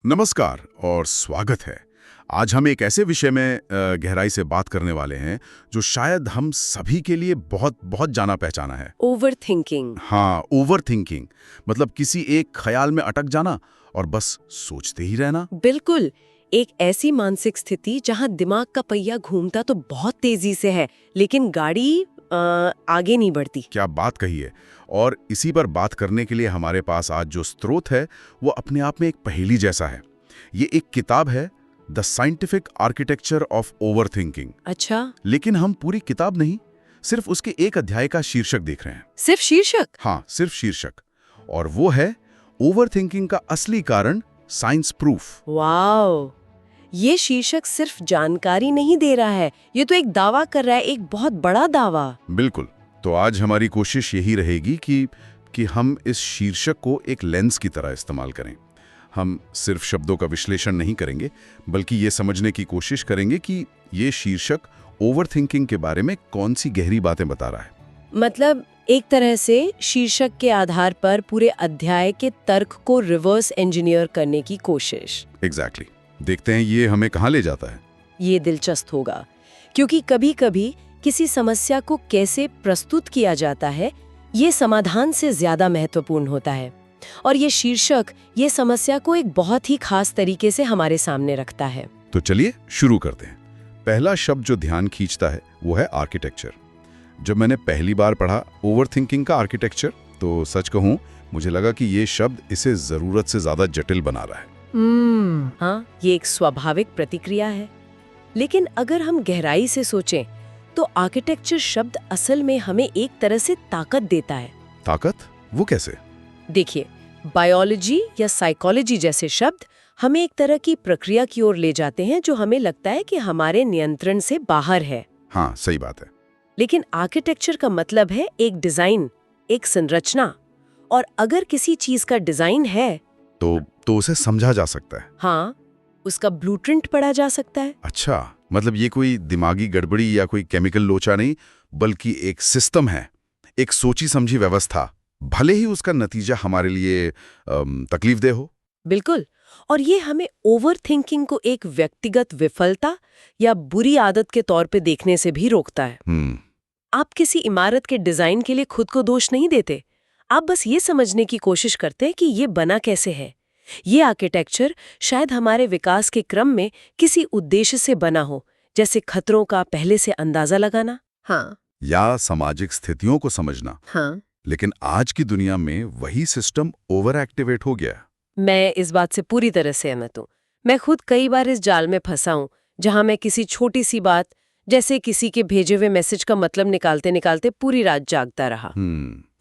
नमस्कार और स्वागत है। आज हम एक ऐसे विषय में गहराई से बात करने वाले हैं जो शायद हम सभी के लिए बहुत बहुत जाना पहचाना है। Over thinking. हाँ, ओवर थिंकिंग मतलब किसी एक ख्याल में अटक जाना और बस सोचते ही रहना। बिल्कुल, एक ऐसी मानसिक स्थिति जहां दिमाग का पहिया घूमता तो बहुत तेजी से है, लेकिन गाड़ी आगे नहीं बढ़ती। क्या बात कही है। और इसी पर बात करने के लिए हमारे पास आज जो स्रोत है वो अपने आप में एक पहेली जैसा है। ये एक किताब है, the scientific architecture of over thinking. अच्छा, लेकिन हम पूरी किताब नहीं, सिर्फ उसके एक अध्याय का शीर्षक देख रहे हैं। सिर्फ शीर्षक? हाँ, सिर्फ शीर्षक। और वो है ओवर थिंकिंग का असली कारण, साइंस प्रूफ। वाओ, ये शीर्षक सिर्फ जानकारी नहीं दे रहा है, ये तो एक दावा कर रहा है, एक बहुत बड़ा दावा। बिल्कुल। तो आज हमारी कोशिश यही रहेगी कि हम इस शीर्षक को एक लेंस की तरह इस्तेमाल करें। हम सिर्फ शब्दों का विश्लेषण नहीं करेंगे, बल्कि ये समझने की कोशिश करेंगे कि ये शीर्षक ओवर थिंकिंग के बारे में कौन सी गहरी बातें बता रहा है। मतलब एक तरह से शीर्षक के आधार पर पूरे अध्याय के तर्क को रिवर्स इंजीनियर करने की कोशिश। एग्जैक्टली। देखते हैं ये हमें कहाँ ले जाता है। ये दिलचस्प होगा, क्योंकि कभी-कभी किसी समस्या को कैसे प्रस्तुत किया जाता है, ये समाधान से ज्यादा महत्वपूर्ण होता है। और ये शीर्षक ये समस्या को एक बहुत ही खास तरीके से हमारे सामने रखता है। तो चलिए शुरू करते हैं। पहला शब्द जो ध्यान खींचता है वो है आर्किटेक्चर। जब मैंने पहली बार पढ़ा ओवर थिंकिंग का आर्किटेक्चर, तो सच कहूं मुझे लगा कि ये शब्द इसे जरूरत से ज्यादा जटिल बना रहा है। हाँ, ये एक स्वाभाविक प्रतिक्रिया है। लेकिन अगर हम गहराई से सोचें तो आर्किटेक्चर शब्द असल में हमें एक तरह से ताकत देता है। ताकत? वो कैसे? देखिए, बायोलॉजी या साइकोलॉजी जैसे शब्द हमें एक तरह की प्रक्रिया की ओर ले जाते हैं जो हमें लगता है कि हमारे नियंत्रण से बाहर है। हाँ, सही बात है। लेकिन आर्किटेक्चर का मतलब है एक डिजाइन, एक संरचना। और अगर किसी चीज का डिजाइन है तो उसे समझा जा सकता है। हाँ, उसका ब्लूप्रिंट पढ़ा जा सकता है। अच्छा, मतलब ये कोई दिमागी गड़बड़ी या कोई केमिकल लोचा नहीं, बल्कि एक सिस्टम है, एक सोची समझी व्यवस्था, भले ही उसका नतीजा हमारे लिए तकलीफदेह हो। बिल्कुल। और ये हमें ओवर थिंकिंग को एक व्यक्तिगत विफलता या बुरी आदत के तौर पे देखने से भी रोकता है। आप किसी इमारत के डिजाइन के लिए खुद को दोष नहीं देते, आप बस ये समझने की कोशिश करते हैं कि ये बना कैसे है। ये आर्किटेक्चर शायद हमारे विकास के क्रम में किसी उद्देश्य से बना हो, जैसे खतरों का पहले से अंदाजा लगाना। हाँ, या सामाजिक स्थितियों को समझना। हाँ। लेकिन आज की दुनिया में वही सिस्टम ओवर एक्टिवेट हो गया। मैं इस बात से पूरी तरह सहमत हूँ। मैं खुद कई बार इस जाल में फंसा हूँ, जहाँ मैं किसी छोटी सी बात, जैसे किसी के भेजे हुए मैसेज का मतलब निकालते निकालते पूरी रात जागता रहा।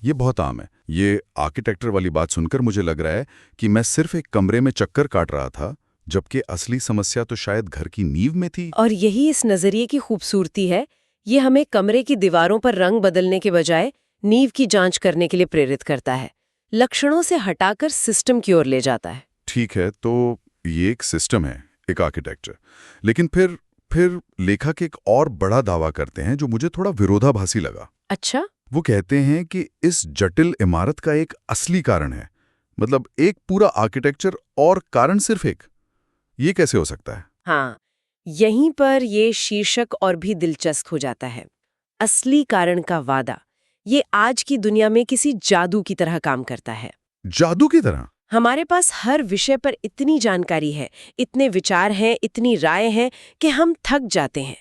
ये बहुत आम है। ये आर्किटेक्चर वाली बात सुनकर मुझे लग रहा है कि मैं सिर्फ एक कमरे में चक्कर काट रहा था, जबकि असली समस्या तो शायद घर की नींव में थी। और यही इस नजरिए की खूबसूरती है। ये हमें कमरे की दीवारों पर रंग बदलने के बजाय नींव की जांच करने के लिए प्रेरित करता है, लक्षणों से हटाकर सिस्टम की ओर ले जाता है। ठीक है, तो ये एक सिस्टम है, एक आर्किटेक्चर। लेकिन फिर लेखक एक और बड़ा दावा करते हैं जो मुझे थोड़ा विरोधाभासी लगा। अच्छा? वो कहते हैं कि इस जटिल इमारत का एक असली कारण है। मतलब एक पूरा आर्किटेक्चर और कारण सिर्फ एक। ये कैसे हो सकता है? हाँ, यहीं पर ये शीर्षक और भी दिलचस्प हो जाता है। असली कारण का वादा ये आज की दुनिया में किसी जादू की तरह काम करता है। जादू की तरह? हमारे पास हर विषय पर इतनी जानकारी है, इतने विचार हैं, इतनी राय हैं कि हम थक जाते हैं।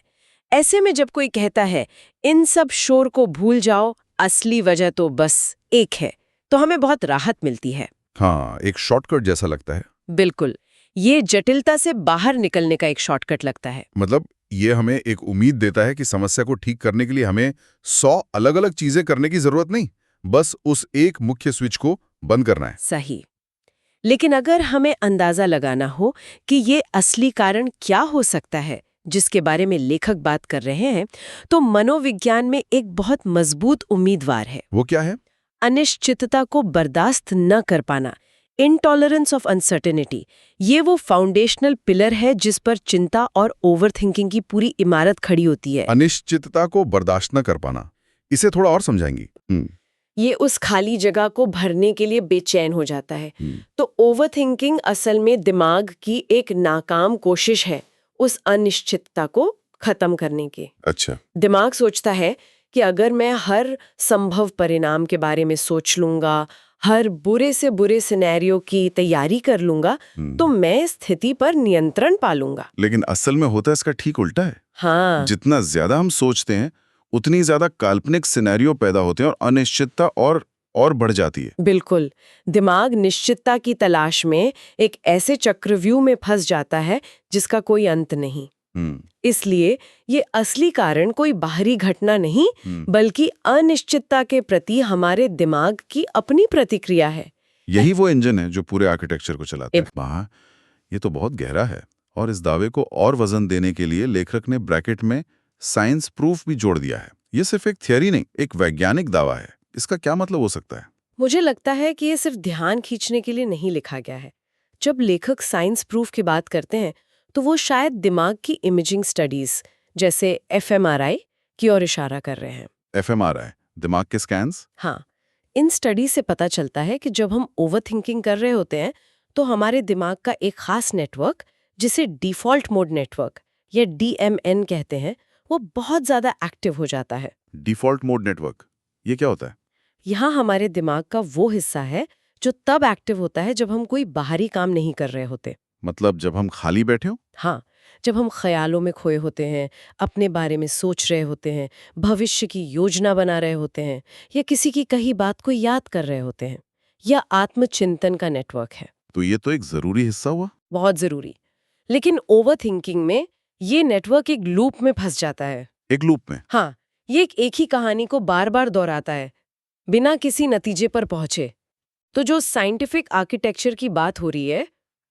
ऐसे में जब कोई कहता है इन सब शोर को भूल जाओ, असली वजह तो बस एक है, तो हमें बहुत राहत मिलती है। हाँ, एक शॉर्टकट जैसा लगता है। बिल्कुल, ये जटिलता से बाहर निकलने का एक शॉर्टकट लगता है। मतलब ये हमें एक उम्मीद देता है कि समस्या को ठीक करने के लिए हमें 100 अलग-अलग चीजें करने की जरूरत नहीं, बस उस एक मुख्य स्विच को बंद करना है। सही। लेकिन अगर हमें अंदाजा लगाना हो कि ये असली कारण क्या हो सकता है जिसके बारे में लेखक बात कर रहे हैं, तो मनोविज्ञान में एक बहुत मजबूत उम्मीदवार है। वो क्या है? अनिश्चितता को बर्दाश्त न कर पाना, इंटॉलरेंस ऑफ अनसर्टेनिटी। ये वो फाउंडेशनल पिलर है जिस पर चिंता और ओवरथिंकिंग की पूरी इमारत खड़ी होती है। अनिश्चितता को बर्दाश्त न कर पाना, इसे थोड़ा और समझाएंगी? ये उस खाली जगह को भरने के लिए बेचैन हो जाता है। तो ओवरथिंकिंग असल में दिमाग की एक नाकाम कोशिश है उस अनिश्चितता को खत्म करने की। अच्छा। दिमाग सोचता है कि अगर मैं हर संभव परिणाम के बारे में सोच लूंगा, हर बुरे से बुरे सिनेरियो की तैयारी कर लूंगा, तो मैं स्थिति पर नियंत्रण पा लूंगा। लेकिन असल में होता है इसका ठीक उल्टा है। हाँ, जितना ज्यादा हम सोचते हैं उतनी ज्यादा काल्पनिक सिनेरियो पैदा होते हैं और अनिश्चितता और बढ़ जाती है। बिल्कुल। दिमाग निश्चितता की तलाश में एक ऐसे चक्रव्यूह में फंस जाता है जिसका कोई अंत नहीं। इसलिए ये असली कारण कोई बाहरी घटना नहीं, बल्कि अनिश्चितता के प्रति हमारे दिमाग की अपनी प्रतिक्रिया है। यही वो इंजन है जो पूरे आर्किटेक्चर को चलाता है। वाह, ये तो बहुत गहरा है। और इस दावे को और वजन देने के लिए लेखक ने ब्रैकेट में साइंस प्रूफ भी जोड़ दिया है। ये सिर्फ एक थियरी नहीं, एक वैज्ञानिक दावा है। इसका क्या मतलब हो सकता है? मुझे लगता है कि ये सिर्फ ध्यान खींचने के लिए नहीं लिखा गया है। जब लेखक साइंस प्रूफ की बात करते हैं तो वो शायद दिमाग की इमेजिंग स्टडीज जैसे fMRI की ओर इशारा कर रहे हैं। fMRI, दिमाग के स्कैन्स? हाँ, इन स्टडी से पता चलता है कि जब हम ओवरथिंकिंग कर रहे होते हैं तो हमारे दिमाग का एक खास नेटवर्क, जिसे डिफॉल्ट मोड नेटवर्क या DMN कहते हैं, वो बहुत ज्यादा एक्टिव हो जाता है। डिफॉल्ट मोड नेटवर्क, ये क्या होता है? यहाँ हमारे दिमाग का वो हिस्सा है जो तब एक्टिव होता है जब हम कोई बाहरी काम नहीं कर रहे होते। मतलब जब हम खाली बैठे हो? हाँ, जब हम ख्यालों में खोए होते हैं, अपने बारे में सोच रहे होते हैं, भविष्य की योजना बना रहे होते हैं, या किसी की कही बात को याद कर रहे होते हैं, या आत्मचिंतन का नेटवर्क है। तो ये तो एक जरूरी हिस्सा हुआ। बहुत जरूरी। लेकिन ओवरथिंकिंग में ये नेटवर्क एक लूप में फंस जाता है। एक लूप में? हाँ, ये एक ही कहानी को बार बार दोहराता है बिना किसी नतीजे पर पहुंचे। तो जो साइंटिफिक आर्किटेक्चर की बात हो रही है,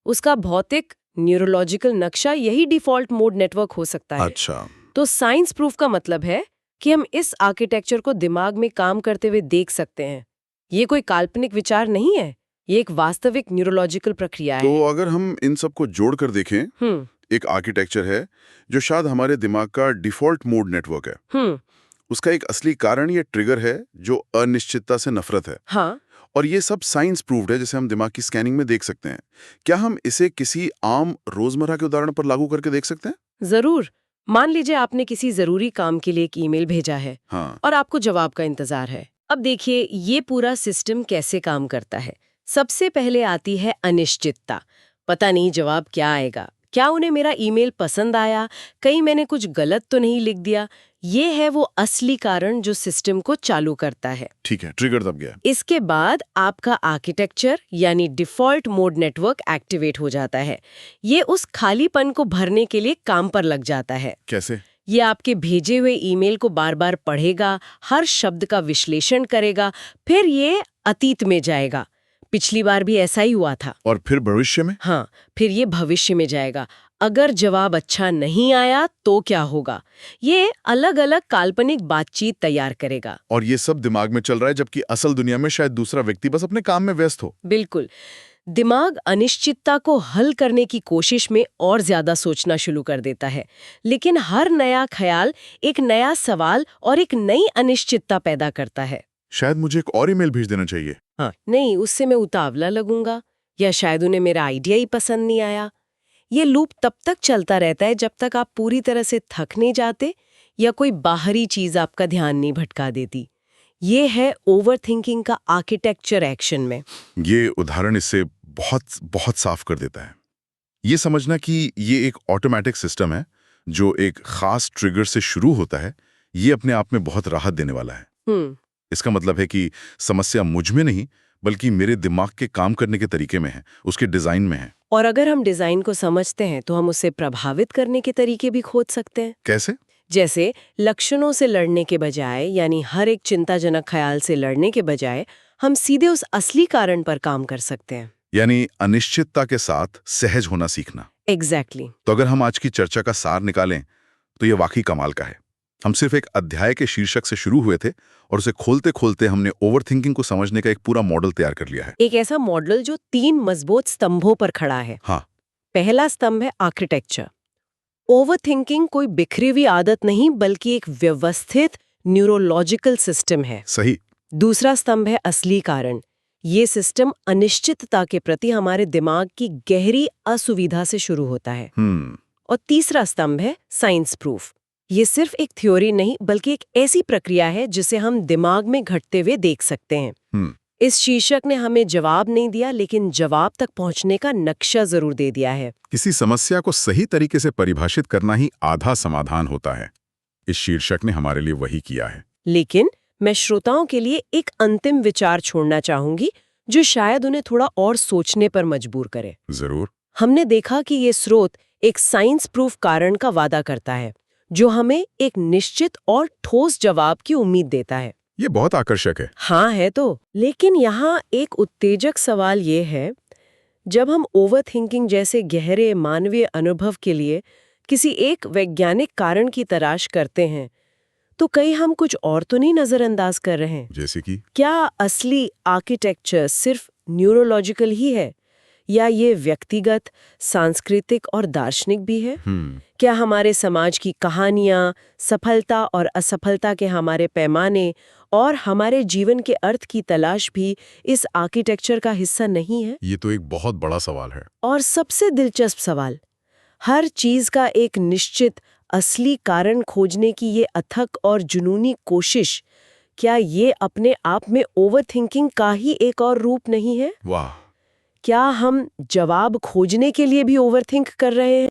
उसका भौतिक न्यूरोलॉजिकल नक्शा यही डिफॉल्ट मोड नेटवर्क हो सकता है। अच्छा। तो साइंस प्रूफ का मतलब है कि हम इस आर्किटेक्चर को दिमाग में काम करते हुए देख सकते हैं। ये कोई काल्पनिक विचार नहीं है, ये एक वास्तविक न्यूरोलॉजिकल प्रक्रिया है। तो अगर हम इन सबको जोड़कर देखें, एक आर्किटेक्चर है जो शायद हमारे दिमाग का डिफॉल्ट मोड नेटवर्क है। उसका एक असली कारण ये ट्रिगर है जो अनिश्चितता से नफरत है। हाँ, और ये सब साइंस प्रूव्ड है, जैसे हम दिमाग की स्कैनिंग में देख सकते हैं। क्या हम इसे किसी आम रोजमर्रा के उदाहरण पर लागू करके देख सकते हैं? जरूर। मान लीजिए आपने किसी जरूरी काम के लिए एक ईमेल भेजा है। हाँ। और आपको जवाब का इंतजार है। अब देखिए ये पूरा सिस्टम कैसे काम करता है। सबसे पहले आती है अनिश्चितता। पता नहीं जवाब क्या आएगा, क्या उन्हें मेरा ईमेल पसंद आया, कहीं मैंने कुछ गलत तो नहीं लिख दिया। ये है वो असली कारण जो सिस्टम को चालू करता है। ठीक है, ट्रिगर दब गया। इसके बाद आपका आर्किटेक्चर यानी डिफॉल्ट मोड नेटवर्क एक्टिवेट हो जाता है। ये उस खालीपन को भरने के लिए काम पर लग जाता है। कैसे? ये आपके भेजे हुए ईमेल को बार बार पढ़ेगा, हर शब्द का विश्लेषण करेगा, फिर ये अतीत में जाएगा। पिछली बार भी ऐसा ही हुआ था। और फिर भविष्य में? हाँ, फिर ये भविष्य में जाएगा। अगर जवाब अच्छा नहीं आया तो क्या होगा? ये अलग अलग काल्पनिक बातचीत तैयार करेगा। और ये सब दिमाग में चल रहा है जबकि असल दुनिया में शायद दूसरा व्यक्ति बस अपने काम में व्यस्त हो। बिल्कुल। दिमाग अनिश्चितता को हल करने की कोशिश में और ज्यादा सोचना शुरू कर देता है, लेकिन हर नया ख्याल एक नया सवाल और एक नई अनिश्चितता पैदा करता है। शायद मुझे एक और ईमेल भेज देना चाहिए। हाँ, नहीं, उससे मैं उतावला लगूंगा, या शायद उन्हें मेरा आइडिया ही पसंद नहीं आया। ये लूप तब तक चलता रहता है जब तक आप पूरी तरह से थक नहीं जाते या कोई बाहरी चीज आपका ध्यान नहीं भटका देती। ये है ओवरथिंकिंग का आर्किटेक्चर एक्शन में। ये उदाहरण इससे बहुत बहुत साफ कर देता है। ये समझना कि ये एक ऑटोमेटिक सिस्टम है जो एक खास ट्रिगर से शुरू होता है, ये अपने आप में बहुत राहत देने वाला है। इसका मतलब है कि समस्या मुझ में नहीं बल्कि मेरे दिमाग के काम करने के तरीके में है, उसके डिजाइन में है। और अगर हम डिजाइन को समझते हैं तो हम उसे प्रभावित करने के तरीके भी खोज सकते हैं। कैसे? जैसे लक्षणों से लड़ने के बजाय, यानी हर एक चिंताजनक ख्याल से लड़ने के बजाय, हम सीधे उस असली कारण पर काम कर सकते हैं। यानी अनिश्चितता के साथ सहज होना सीखना। एग्जैक्टली। तो अगर हम आज की चर्चा का सार निकालें तो ये वाकई कमाल का है। हम सिर्फ एक अध्याय के शीर्षक से शुरू हुए थे और उसे खोलते खोलते हमने ओवरथिंकिंग को समझने का एक पूरा मॉडल तैयार कर लिया है। एक ऐसा मॉडल जो 3 मजबूत स्तंभों पर खड़ा है। हाँ। पहला स्तंभ है आर्किटेक्चर। ओवरथिंकिंग कोई बिखरी हुई आदत नहीं बल्कि एक व्यवस्थित न्यूरोलॉजिकल सिस्टम है। सही। दूसरा स्तंभ है असली कारण। ये सिस्टम अनिश्चितता के प्रति हमारे दिमाग की गहरी असुविधा से शुरू होता है। और तीसरा स्तंभ है साइंस प्रूफ। ये सिर्फ एक थ्योरी नहीं बल्कि एक ऐसी प्रक्रिया है जिसे हम दिमाग में घटते हुए देख सकते हैं। इस शीर्षक ने हमें जवाब नहीं दिया, लेकिन जवाब तक पहुंचने का नक्शा जरूर दे दिया है। किसी समस्या को सही तरीके से परिभाषित करना ही आधा समाधान होता है। इस शीर्षक ने हमारे लिए वही किया है। लेकिन मैं श्रोताओं के लिए एक अंतिम विचार छोड़ना चाहूंगी जो शायद उन्हें थोड़ा और सोचने पर मजबूर करे। जरूर। हमने देखा कि ये स्रोत एक साइंस प्रूफ कारण का वादा करता है जो हमें एक निश्चित और ठोस जवाब की उम्मीद देता है। ये बहुत आकर्षक है। हाँ है तो, लेकिन यहाँ एक उत्तेजक सवाल ये है, जब हम ओवरथिंकिंग जैसे गहरे मानवीय अनुभव के लिए किसी एक वैज्ञानिक कारण की तलाश करते हैं, तो कहीं हम कुछ और तो नहीं नजरअंदाज कर रहे हैं? जैसे कि क्या असली आर्किटेक्चर सिर्फ न्यूरोलॉजिकल ही है, या ये व्यक्तिगत, सांस्कृतिक और दार्शनिक भी है? क्या हमारे समाज की कहानियां, सफलता और असफलता के हमारे पैमाने और हमारे जीवन के अर्थ की तलाश भी इस आर्किटेक्चर का हिस्सा नहीं है? ये तो एक बहुत बड़ा सवाल है। और सबसे दिलचस्प सवाल, हर चीज का एक निश्चित असली कारण खोजने की ये अथक और जुनूनी कोशिश, क्या ये अपने आप में ओवरथिंकिंग का ही एक और रूप नहीं है? वाह! क्या हम जवाब खोजने के लिए भी ओवरथिंक कर रहे हैं?